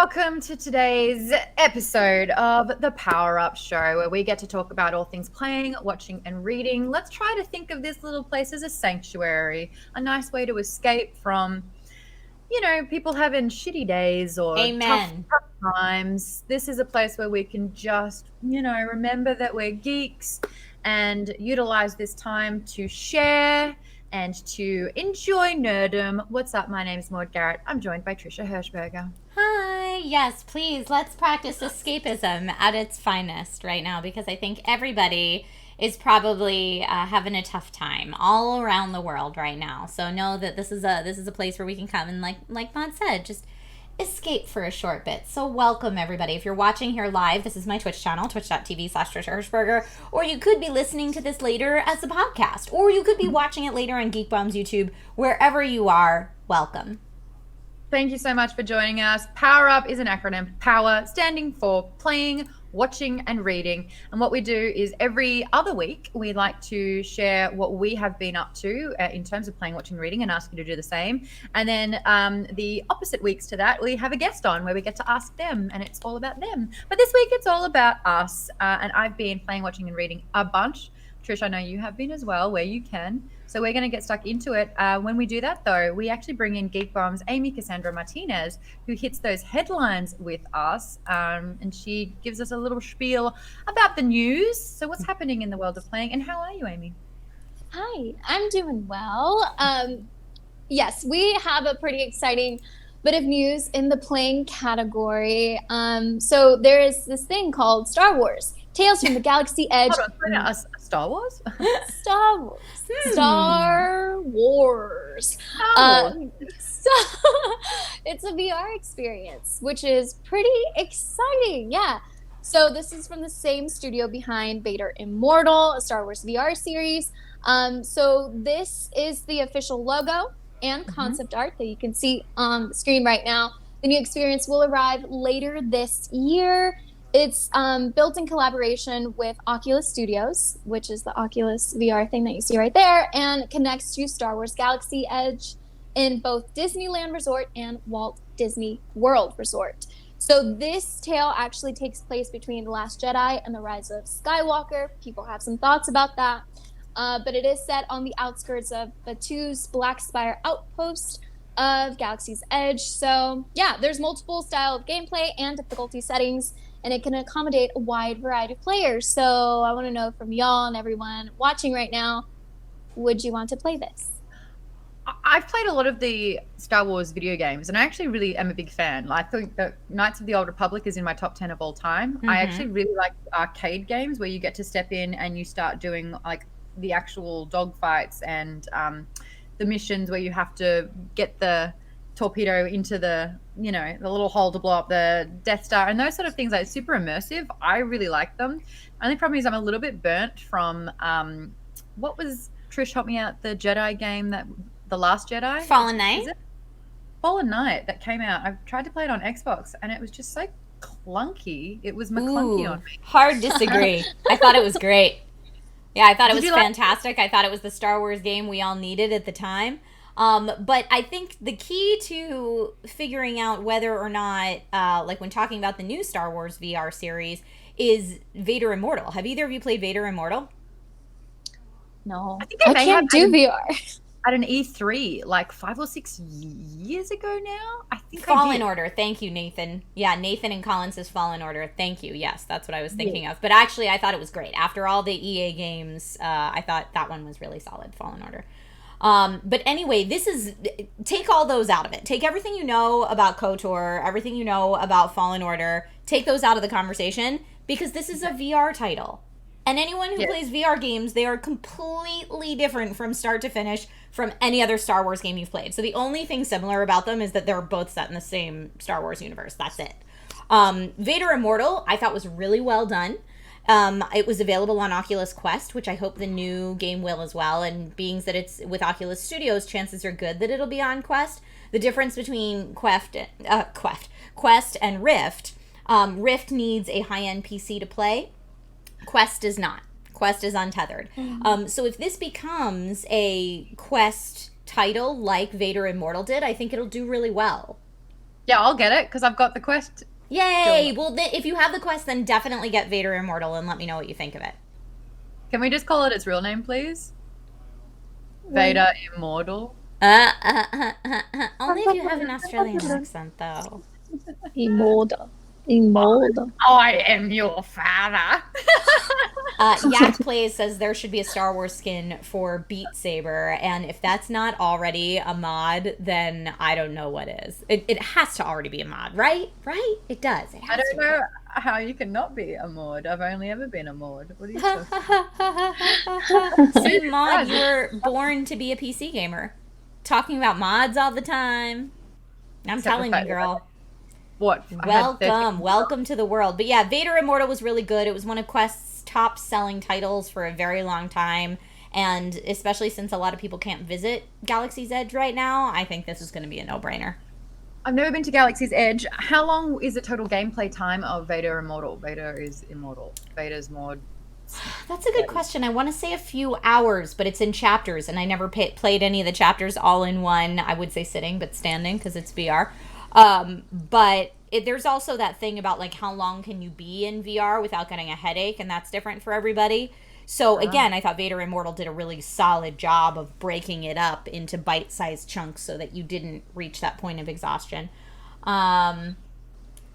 welcome to today's episode of the Power Up Show, where we get to talk about all things playing, watching, and reading. Let's try to think of this little place as a sanctuary, a nice way to escape from, people having shitty days or tough times. This is a place where we can just, remember that we're geeks and utilize this time to share and to enjoy nerdom. What's up? My name is Maude Garrett. I'm joined by Trisha Hirschberger. Hi. Yes, please, let's practice escapism at its finest right now, because I think everybody is probably having a tough time all around the world right now. So know that this is a place where we can come and, like Maude said, just escape for a short bit. So welcome, everybody. If you're watching here live, this is my Twitch channel, twitch.tv/Trisha Hirschberger, or you could be listening to this later as a podcast, or you could be watching it later on Geek Bombs YouTube. Wherever you are, welcome. Thank you so much for joining us. Power Up is an acronym. Power standing for playing, watching, and reading. And what we do is every other week, we like to share what we have been up to in terms of playing, watching, reading, and ask you to do the same. And then the opposite weeks to that, we have a guest on where we get to ask them, and it's all about them. But this week, it's all about us. And I've been playing, watching, and reading a bunch. Trish, I know you have been as well, where you can. So we're going to get stuck into it. When we do that, though, we actually bring in Geek Bomb's Amy Cassandra Martinez, who hits those headlines with us, and she gives us a little spiel about the news. So what's happening in the world of playing, and how are you, Amy? Hi, I'm doing well. Yes, we have a pretty exciting bit of news in the playing category. So there is this thing called Star Wars. Tales from the Galaxy Edge. Hold on, Star Wars? Star Wars. Star Wars. So it's a VR experience, which is pretty exciting. Yeah. So this is from the same studio behind Vader Immortal, a Star Wars VR series. So this is the official logo and concept art that you can see on the screen right now. The new experience will arrive later this year. It's built in collaboration with Oculus Studios, which is the Oculus VR thing that you see right there, and connects to Star Wars Galaxy Edge in both Disneyland Resort and Walt Disney World Resort. So this tale actually takes place between The Last Jedi and The Rise of Skywalker. People have some thoughts about that, but it is set on the outskirts of Batu's Black Spire outpost of Galaxy's Edge. So yeah, there's multiple style of gameplay and difficulty settings, and it can accommodate a wide variety of players. So I want to know from y'all and everyone watching right now, would you want to play this? I've played a lot of the Star Wars video games, and I actually really am a big fan. I think that Knights of the Old Republic is in my top 10 of all time. I actually really like arcade games where you get to step in and you start doing like the actual dogfights and the missions where you have to get the torpedo into the the little hole to blow up the Death Star, and those sort of things. Like super immersive. I really like them. Only problem is I'm a little bit burnt from what was, Trish, help me out, the Jedi game, that The Last Jedi? Fallen Knight? Fallen Knight that came out. I've tried to play it on Xbox and it was just so clunky. It was McClunky on me. Hard disagree. I thought it was great. Yeah, I thought it was fantastic. I thought it was the Star Wars game we all needed at the time. But I think the key to figuring out whether or not, like when talking about the new Star Wars VR series, is Vader Immortal. Have either of you played Vader Immortal? No, I think I can't do VR. At an E3 like 5 or 6 years ago now. I think Fallen Order. Thank you, Nathan. Yeah, Nathan and Collins' Fallen Order. Thank you. Yes, that's what I was thinking of. But actually, I thought it was great. After all the EA games, I thought that one was really solid, Fallen Order. But anyway, take all those out of it. Take everything you know about KOTOR, everything you know about Fallen Order, take those out of the conversation, because this is a VR title. And anyone who plays VR games, they are completely different from start to finish from any other Star Wars game you've played. So the only thing similar about them is that they're both set in the same Star Wars universe. That's it. Vader Immortal, I thought was really well done. It was available on Oculus Quest, which I hope the new game will as well. And being that it's with Oculus Studios, chances are good that it'll be on Quest. The difference between Quest and Rift, Rift needs a high-end PC to play. Quest does not. Quest is untethered. So if this becomes a Quest title like Vader Immortal did, I think it'll do really well. Yeah, I'll get it because I've got the quest. Yay! Well, if you have the quest, then definitely get Vader Immortal and let me know what you think of it. Can we just call it its real name, please? Vader Immortal. Only if you have an Australian accent, though. Maude. I am your father. Yak Plays says there should be a Star Wars skin for Beat Saber, and if that's not already a mod, then I don't know what is. It has to already be a mod, right? Right? It does. I don't know how you can not be a Maude. I've only ever been a Maude. What are you talking about? See, Maude, you were born to be a PC gamer. Talking about mods all the time. I'm telling you, girl. What? Welcome to the world. But yeah, Vader Immortal was really good. It was one of Quest's top selling titles for a very long time. And especially since a lot of people can't visit Galaxy's Edge right now, I think this is going to be a no-brainer. I've never been to Galaxy's Edge. How long is the total gameplay time of Vader Immortal? Vader is immortal. Vader's mod. That's a good question. I want to say a few hours, but it's in chapters, and I never played any of the chapters all in one. I would say sitting, but standing because it's VR. But there's also that thing about like how long can you be in VR without getting a headache, and that's different for everybody. So again, I thought Vader Immortal did a really solid job of breaking it up into bite-sized chunks so that you didn't reach that point of exhaustion.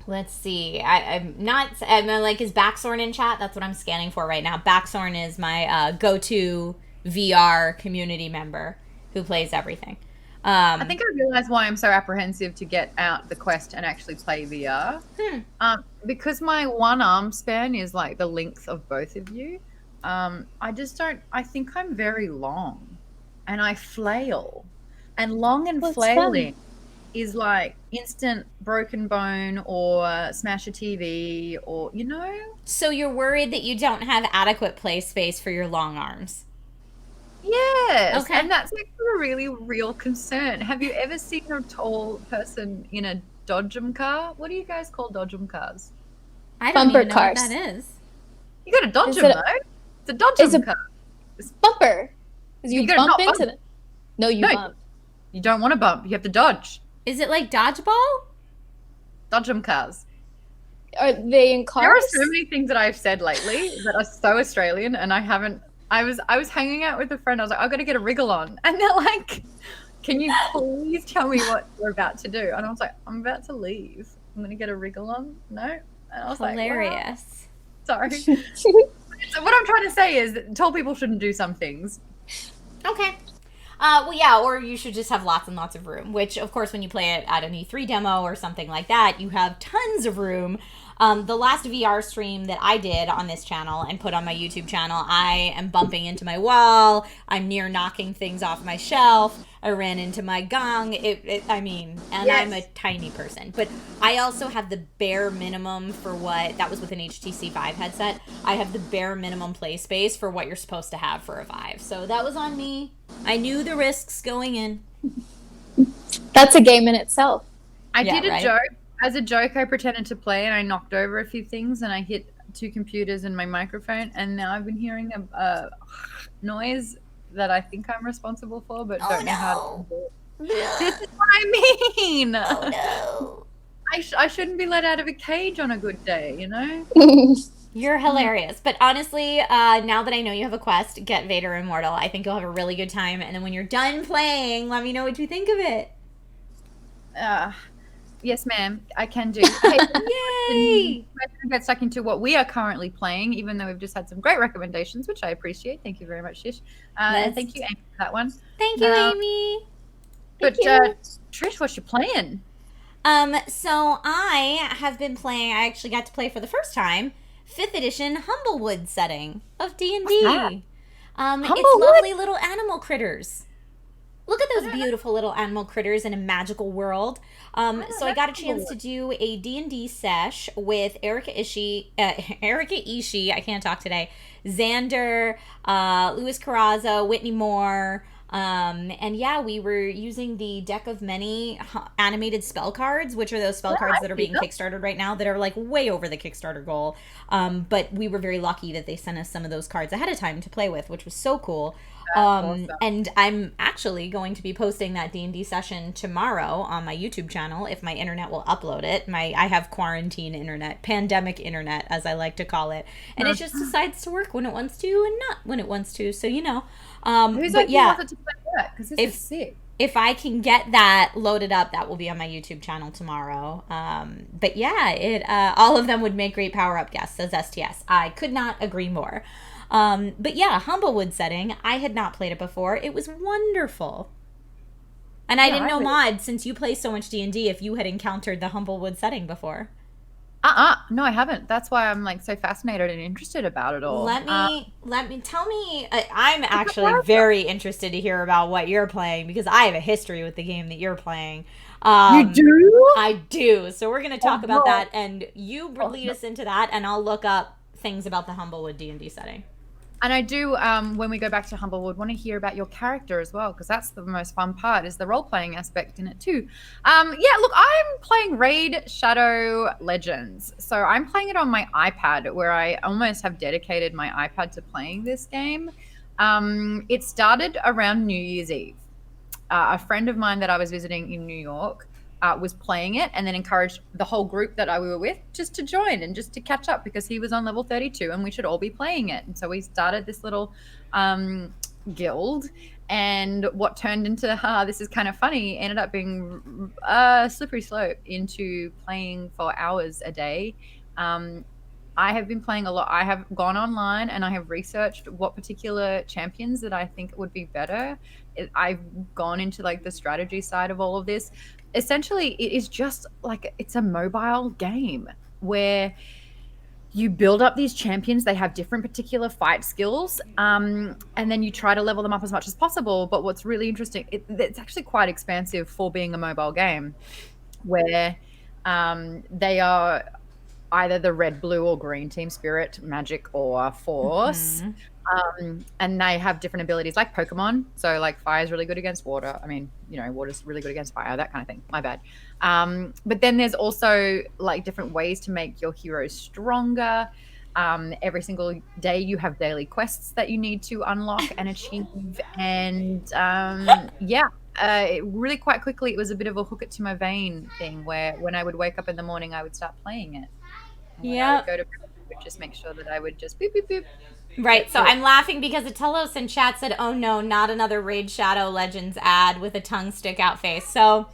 Let's see. I'm like, is Backsorn in chat? That's what I'm scanning for right now. Backsorn is my go-to VR community member who plays everything. I think I realized why I'm so apprehensive to get out the quest and actually play VR. Because my one arm span is like the length of both of you. I think I'm very long and I flail. And long and flailing is like instant broken bone or smash a TV or, you know. So you're worried that you don't have adequate play space for your long arms. Yes. Okay. And that's like a really real concern. Have you ever seen a tall person in a dodgem car? What do you guys call dodgem cars? I don't Bumper even know cars. what that is. You got a dodgem though. It's a dodgem car. It's bumper. You bump into them. No, you No. bump. You don't want to bump. You have to dodge. Is it like dodgeball? Dodgem cars. Are they in cars? There are so many things that I've said lately that are so Australian, and I haven't. I was hanging out with a friend. I was like, I've got to get a wriggle on, and they're like, "Can you please tell me what you're about to do?" And I was like, "I'm about to leave. I'm going to get a wriggle on." No, and I was hilarious. Like, wow. Sorry. So what I'm trying to say is that tall people shouldn't do some things. Okay. Well, yeah, or you should just have lots and lots of room, which, of course, when you play it at an E3 demo or something like that, you have tons of room. The last VR stream that I did on this channel and put on my YouTube channel, I am bumping into my wall. I'm near knocking things off my shelf. I ran into my gong. Yes. I'm a tiny person. But I also have the bare minimum for what, that was with an HTC Vive headset. I have the bare minimum play space for what you're supposed to have for a Vive. So that was on me. I knew the risks going in. That's a game in itself. I did a joke. As a joke, I pretended to play and I knocked over a few things and I hit 2 computers and my microphone, and now I've been hearing a noise that I think I'm responsible for, but don't know how to do it. This is what I mean. Oh no. I shouldn't be let out of a cage on a good day, you know? You're hilarious. But honestly, now that I know you have a quest, get Vader Immortal. I think you'll have a really good time. And then when you're done playing, let me know what you think of it. Yes, ma'am. I can do. Hey, yay! We're going to get stuck into what we are currently playing, even though we've just had some great recommendations, which I appreciate. Thank you very much, Shish. And thank you, Amy, for that one. Thank you, Amy. But Trish, what's you playing? So I have been playing. I actually got to play for the first time 5th edition Humblewood setting of D&D. It's lovely little animal critters. Look at those beautiful little animal critters in a magical world. So I got a chance to do a D&D sesh with Erica Ishii, I can't talk today, Xander, Louis Carrazzo, Whitney Moore, and yeah, we were using the deck of many animated spell cards, which are those spell cards that are being Kickstarted right now that are like way over the Kickstarter goal. But we were very lucky that they sent us some of those cards ahead of time to play with, which was so cool. Awesome. And I'm actually going to be posting that D&D session tomorrow on my YouTube channel if my internet will upload it. I have quarantine internet, pandemic internet, as I like to call it, and it just decides to work when it wants to and not when it wants to. So Who's but yeah, wants it to play that? Because this is sick. if I can get that loaded up, that will be on my YouTube channel tomorrow. But yeah, all of them would make great power-up guests, says STS. I could not agree more. But yeah, Humblewood setting, I had not played it before. It was wonderful. And I didn't know, Maude, since you play so much D&D, if you had encountered the Humblewood setting before. No, I haven't. That's why I'm like so fascinated and interested about it all. Tell me, I'm actually very interested to hear about what you're playing because I have a history with the game that you're playing. You do? I do. So we're going to talk about that, and you lead us into that, and I'll look up things about the Humblewood D&D setting. And I do, when we go back to Humblewood, want to hear about your character as well, because that's the most fun part, is the role-playing aspect in it too. Look, I'm playing Raid Shadow Legends. So I'm playing it on my iPad, where I almost have dedicated my iPad to playing this game. It started around New Year's Eve. A friend of mine that I was visiting in New York was playing it, and then encouraged the whole group that we were with just to join and just to catch up because he was on level 32 and we should all be playing it. And so we started this little guild, and what turned into this is kind of funny ended up being a slippery slope into playing for hours a day. I have been playing a lot. I have gone online and I have researched what particular champions that I think would be better. I've gone into like the strategy side of all of this. Essentially, it is just like it's a mobile game where you build up these champions. They have different particular fight skills, and then you try to level them up as much as possible. But what's really interesting, it's actually quite expansive for being a mobile game, where they are either the red, blue, or green team, spirit, magic, or force. And they have different abilities like Pokemon. So like fire is really good against water. I mean, water's really good against fire, that kind of thing. My bad. But then there's also like different ways to make your heroes stronger. Every single day you have daily quests that you need to unlock and achieve. And really quite quickly, it was a bit of a hook it to my vein thing where when I would wake up in the morning, I would start playing it. I would go to bed, I would just make sure that I would just beep, beep, beep. Right, so I'm laughing because Atelos in chat said, oh no, not another Raid Shadow Legends ad with a tongue stick out face. So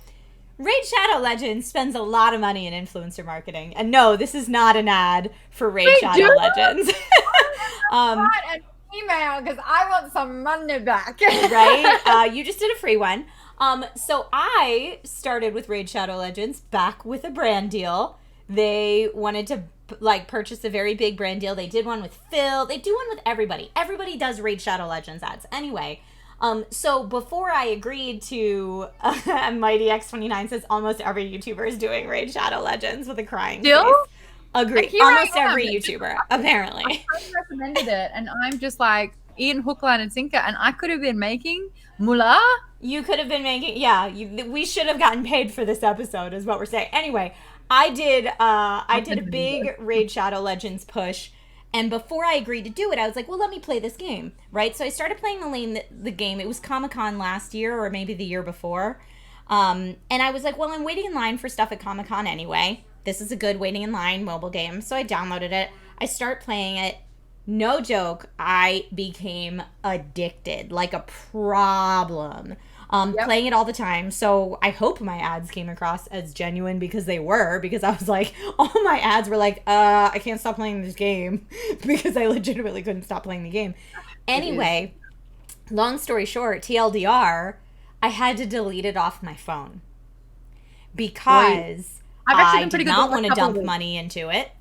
Raid Shadow Legends spends a lot of money in influencer marketing. And no, this is not an ad for Raid Shadow Legends. An email because I want some money back. Right? You just did a free one. So I started with Raid Shadow Legends back with a brand deal. They wanted to purchase a very big brand deal. They did one with Phil. They do one with everybody. Everybody does Raid Shadow Legends ads. Anyway, so before I agreed to Mighty X29 says almost every YouTuber is doing Raid Shadow Legends with a crying face. Agreed. Almost every YouTuber, apparently. I recommended it, and I'm just like Ian hook, line, and sinker, and I could have been making moolah. You could have been making, we should have gotten paid for this episode is what we're saying. Anyway, I did a big Raid Shadow Legends push, and before I agreed to do it, I was like, well, let me play this game, right? So I started playing the game. It was Comic-Con last year or maybe the year before, and I was like, well, I'm waiting in line for stuff at Comic-Con anyway. This is a good waiting in line mobile game, so I downloaded it. I start playing it. No joke, I became addicted, like a problem. Playing it all the time. So I hope my ads came across as genuine because they were, because I was like, all my ads were like, I can't stop playing this game because I legitimately couldn't stop playing the game. Anyway, long story short, TLDR, I had to delete it off my phone because I did not want to dump money into it.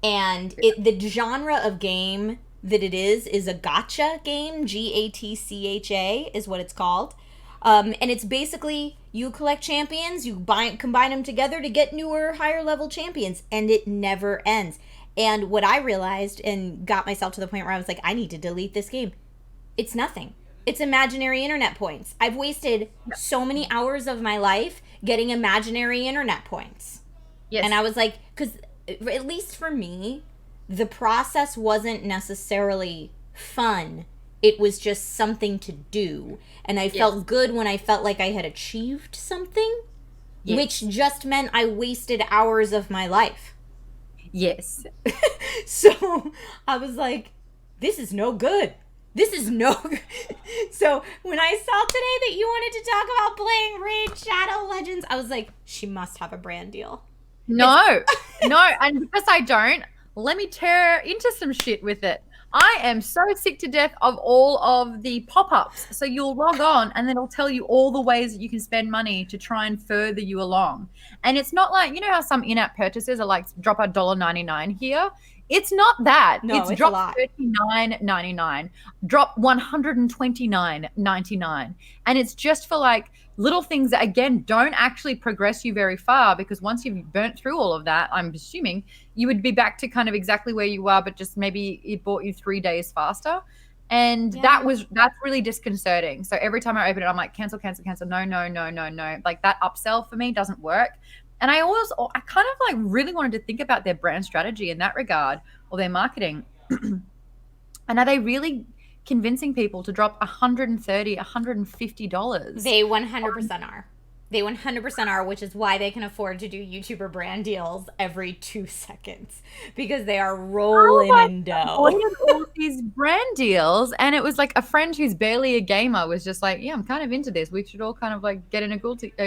And the genre of game that it is a gacha game, GATCHA is what it's called. And it's basically you collect champions, you combine them together to get newer, higher level champions, and it never ends. And what I realized and got myself to the point where I was like, I need to delete this game. It's nothing. It's imaginary internet points. I've wasted so many hours of my life getting imaginary internet points. Yes. And I was like, because at least for me, the process wasn't necessarily fun It was just something to do. And I felt good when I felt like I had achieved something, which just meant I wasted hours of my life. Yes. So I was like, this is no good. This is no good. So when I saw today that you wanted to talk about playing Raid Shadow Legends, I was like, she must have a brand deal. No. And because I don't, let me tear into some shit with it. I am so sick to death of all of the pop-ups. So you'll log on and then it'll tell you all the ways that you can spend money to try and further you along. And it's not like, you know how some in-app purchases are like drop $1.99 here? It's not that. No, it's a drop lot. $39.99, drop $129.99. And it's just for like little things that, again, don't actually progress you very far, because once you've burnt through all of that, I'm assuming you would be back to kind of exactly where you are, but just maybe it bought you 3 days faster. And that's really disconcerting. So every time I open it, I'm like, cancel. No. Like that upsell for me doesn't work. And I kind of like really wanted to think about their brand strategy in that regard, or their marketing. And are they really convincing people to drop $130, $150? They 100% are. They 100% are, which is why they can afford to do YouTuber brand deals every 2 seconds, because they are rolling in dough. All these brand deals, and it was like a friend who's barely a gamer was just like, yeah, I'm kind of into this. We should all kind of like get in a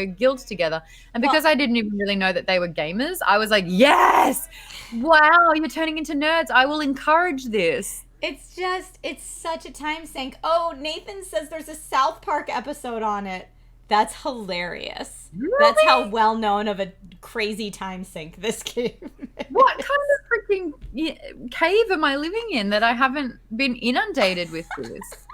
guild together. And because I didn't even really know that they were gamers, I was like, yes, wow, you're turning into nerds. I will encourage this. It's such a time sink. Oh, Nathan says there's a South Park episode on it. That's hilarious. Really? That's how well known of a crazy time sink this game is. What kind of freaking cave am I living in that I haven't been inundated with this?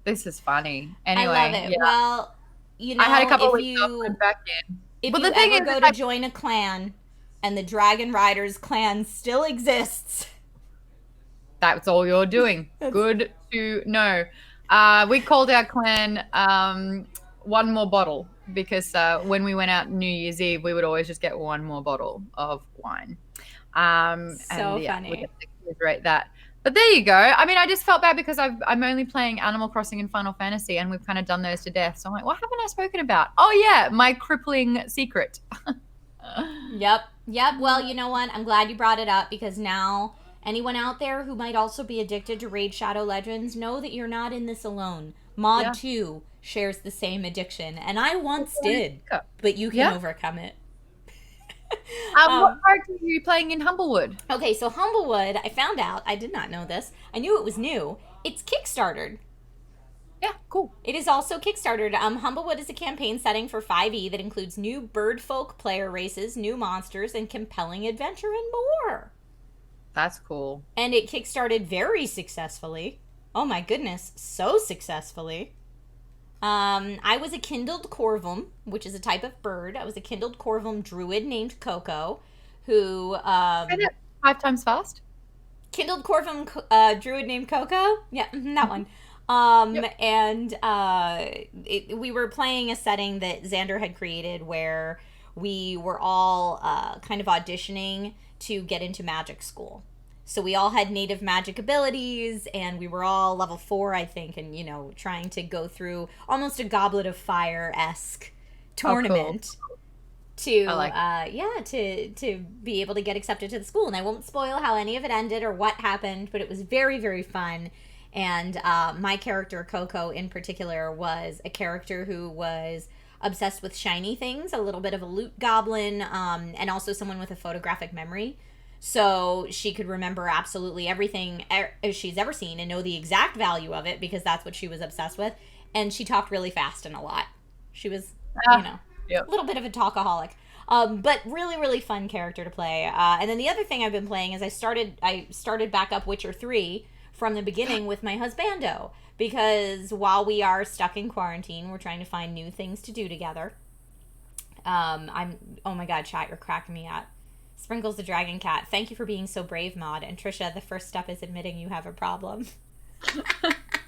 This is funny. Anyway, I love it. Yeah. Well, you know, I had a couple if weeks off, went back in. If you ever go to join a clan and the Dragon Riders clan still exists, that's all you're doing. Good to know. We called our clan one more bottle, because when we went out New Year's Eve, we would always just get one more bottle of wine. Funny. We get to rate that. But there you go. I mean, I just felt bad because I'm only playing Animal Crossing and Final Fantasy, and we've kind of done those to death. So I'm like, what haven't I spoken about? Oh yeah, my crippling secret. Yep. Well, you know what? I'm glad you brought it up, because now anyone out there who might also be addicted to Raid Shadow Legends, know that you're not in this alone. Maude 2 shares the same addiction, and I once did, but you can overcome it. What character are you playing in Humblewood? Okay, so Humblewood, I found out, I did not know this. I knew it was new. It's Kickstartered. Yeah, cool. It is also Kickstartered. Humblewood is a campaign setting for 5e that includes new birdfolk player races, new monsters, and compelling adventure and more. That's cool. And it kickstarted very successfully. Oh my goodness, so successfully. I was a kindled corvum, which is a type of bird. I was a kindled corvum druid named Coco, who... Say that 5 times fast. Kindled corvum druid named Coco? Yeah, that one. And we were playing a setting that Xander had created where we were all kind of auditioning to get into magic school. So we all had native magic abilities, and we were all level 4, I think, and, you know, trying to go through almost a Goblet of Fire-esque tournament to be able to get accepted to the school. And I won't spoil how any of it ended or what happened, but it was very, very fun. And my character, Coco, in particular, was a character who was obsessed with shiny things, a little bit of a loot goblin, and also someone with a photographic memory. So she could remember absolutely everything she's ever seen and know the exact value of it, because that's what she was obsessed with. And she talked really fast and a lot. She was, a little bit of a talkaholic. But really, really fun character to play. And then the other thing I've been playing is I started back up Witcher 3 from the beginning with my husbando, because while we are stuck in quarantine, we're trying to find new things to do together. Oh my God, chat, you're cracking me up. Sprinkles the Dragon Cat. Thank you for being so brave, Maude. And Trisha, the first step is admitting you have a problem.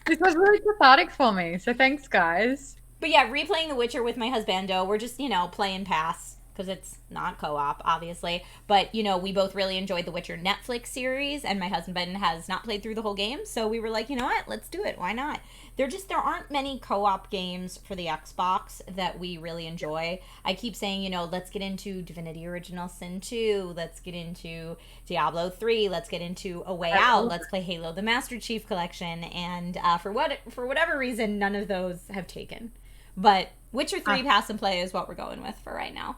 This was really cathartic for me, so thanks, guys. But yeah, replaying The Witcher with my husbando. We're just, playing pass. because it's not co-op, obviously. But, we both really enjoyed the Witcher Netflix series, and my husband has not played through the whole game, so we were like, you know what, let's do it. Why not? There aren't many co-op games for the Xbox that we really enjoy. I keep saying, let's get into Divinity Original Sin 2, let's get into Diablo 3, let's get into A Way Out, let's play Halo the Master Chief Collection, and for whatever reason, none of those have taken. But Witcher 3 Pass and Play is what we're going with for right now.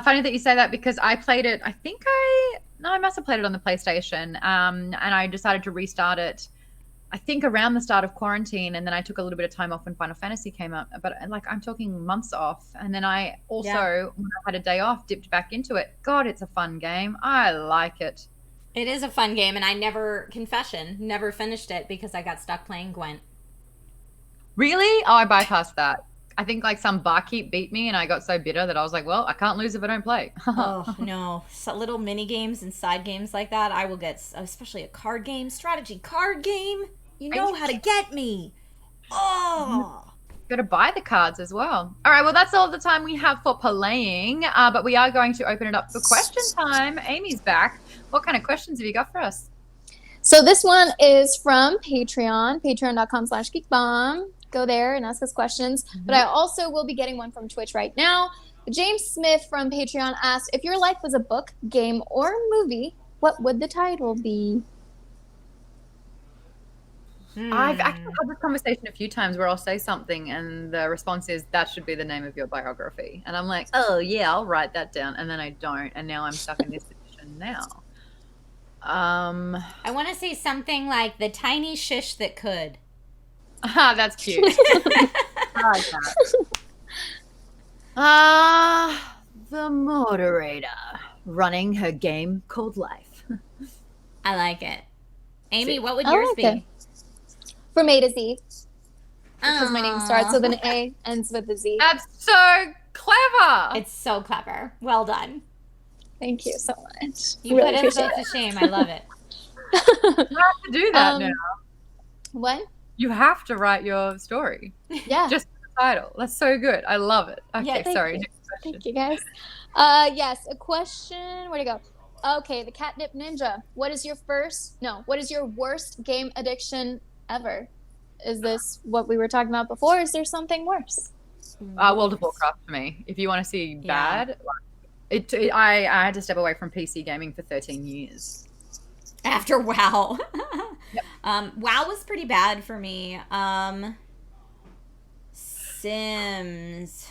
Funny that you say that, because I played it, I must have played it on the PlayStation, and I decided to restart it, I think around the start of quarantine, and then I took a little bit of time off when Final Fantasy came up, but I'm talking months off, and then I also, when I had a day off, dipped back into it. God, it's a fun game. I like it. It is a fun game, and I never finished it because I got stuck playing Gwent. Really? Oh, I bypassed that. I think some barkeep beat me, and I got so bitter that I was like, well, I can't lose if I don't play. Oh, no. So little mini games and side games like that, I will get, especially a card game, strategy card game. You know how to get me. Oh. Got to buy the cards as well. All right, well, that's all the time we have for playing, but we are going to open it up for question time. Amy's back. What kind of questions have you got for us? So this one is from Patreon, patreon.com/geekbomb. Go there and ask us questions. Mm-hmm. But I also will be getting one from Twitch right now. James Smith from Patreon asked, if your life was a book, game, or movie, what would the title be? I've actually had this conversation a few times where I'll say something and the response is, that should be the name of your biography. And I'm like, oh, yeah, I'll write that down. And then I don't. And now I'm stuck in this position now. I want to say something like The Tiny Shish That Could. That's cute. I like that. The moderator running her game called life. I like it. Amy, what would yours be? It. From A to Z. Because my name starts with an A, ends with a Z. That's so clever. It's so clever. Well done. Thank you so much. You really put us both to shame. I love it. You have to do that now. What? You have to write your story. Yeah. Just the title. That's so good. I love it. Okay, yeah, sorry. Thank you, guys. Yes, a question. Where'd it go? Okay, the Catnip Ninja. What is your worst game addiction ever? Is this what we were talking about before? Is there something worse? World of Warcraft for me. If you want to see bad, I had to step away from PC gaming for 13 years. After WoW. Yep. WoW was pretty bad for me. Sims.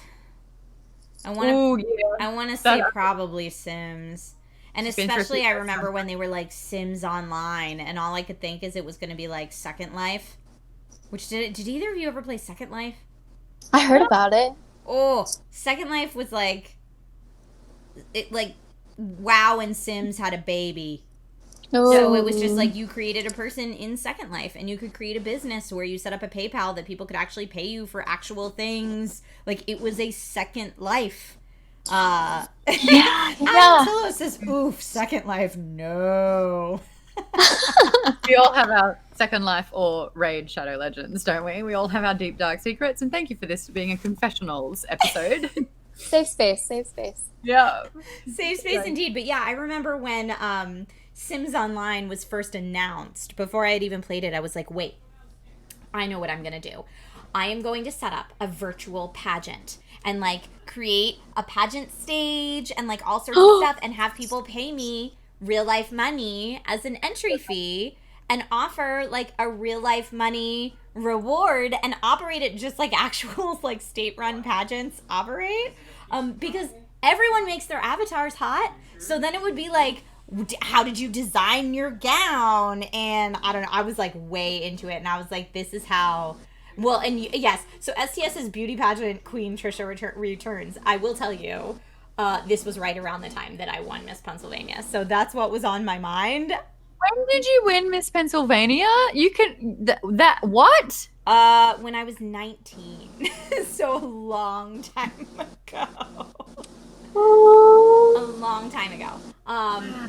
I want to say probably Sims. And especially I remember when they were like Sims Online, and all I could think is it was going to be like Second Life. Which did either of you ever play Second Life? I heard about it. Oh, Second Life was like WoW and Sims had a baby. Oh. So it was just like you created a person in Second Life, and you could create a business where you set up a PayPal that people could actually pay you for actual things. Like, it was a Second Life. Yeah. Pillow says, oof, Second Life, no. We all have our Second Life or Raid Shadow Legends, don't we? We all have our deep, dark secrets, and thank you for this being a confessionals episode. Safe space. Yeah. Safe space indeed. But yeah, I remember when Sims Online was first announced, before I had even played it, I was like, wait, I know what I'm going to do. I am going to set up a virtual pageant and like create a pageant stage and like all sorts of stuff and have people pay me real life money as an entry fee and offer like a real life money reward and operate it just like actual like state run pageants operate. Because everyone makes their avatars hot. So then it would be like, how did you design your gown? And I don't know, I was like way into it, and I was like, this is how. Well, and yes, so STS's beauty pageant queen Trisha returns. I will tell you, this was right around the time that I won Miss Pennsylvania, so that's what was on my mind. When did you win Miss Pennsylvania? You could what? When I was 19, so a long time ago. A long time ago.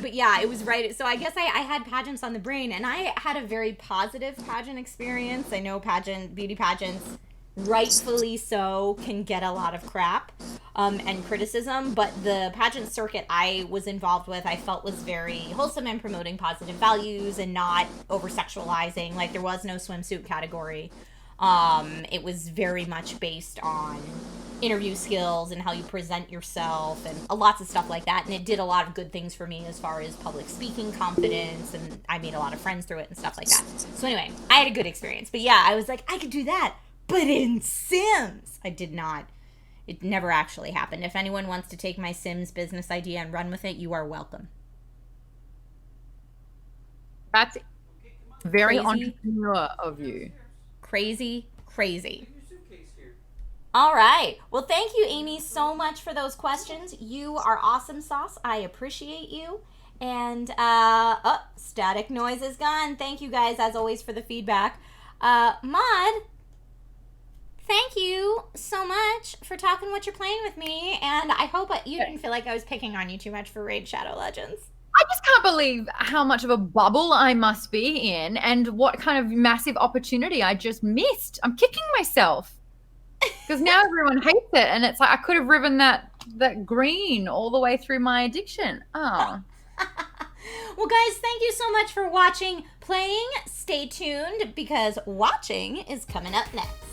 But yeah, it was right. So I guess I had pageants on the brain, and I had a very positive pageant experience. I know beauty pageants rightfully so, can get a lot of crap and criticism, but the pageant circuit I was involved with, I felt was very wholesome and promoting positive values and not over-sexualizing. Like, there was no swimsuit category. It was very much based on interview skills and how you present yourself and lots of stuff like that. And it did a lot of good things for me as far as public speaking confidence, and I made a lot of friends through it and stuff like that. So anyway, I had a good experience. But yeah, I was like, I could do that, but in Sims, I did not. It never actually happened. If anyone wants to take my Sims business idea and run with it, you are welcome. That's very Crazy. entrepreneur of you. Crazy. All right. Well, thank you, Amy, so much for those questions. You are awesome sauce. I appreciate you. And, static noise is gone. Thank you guys, as always, for the feedback. Maude, thank you so much for talking what you're playing with me. And I hope you didn't feel like I was picking on you too much for Raid Shadow Legends. I just can't believe how much of a bubble I must be in and what kind of massive opportunity I just missed. I'm kicking myself because now everyone hates it, and it's like I could have riven that green all the way through my addiction. Oh. Well, guys, thank you so much for watching, playing. Stay tuned because watching is coming up next.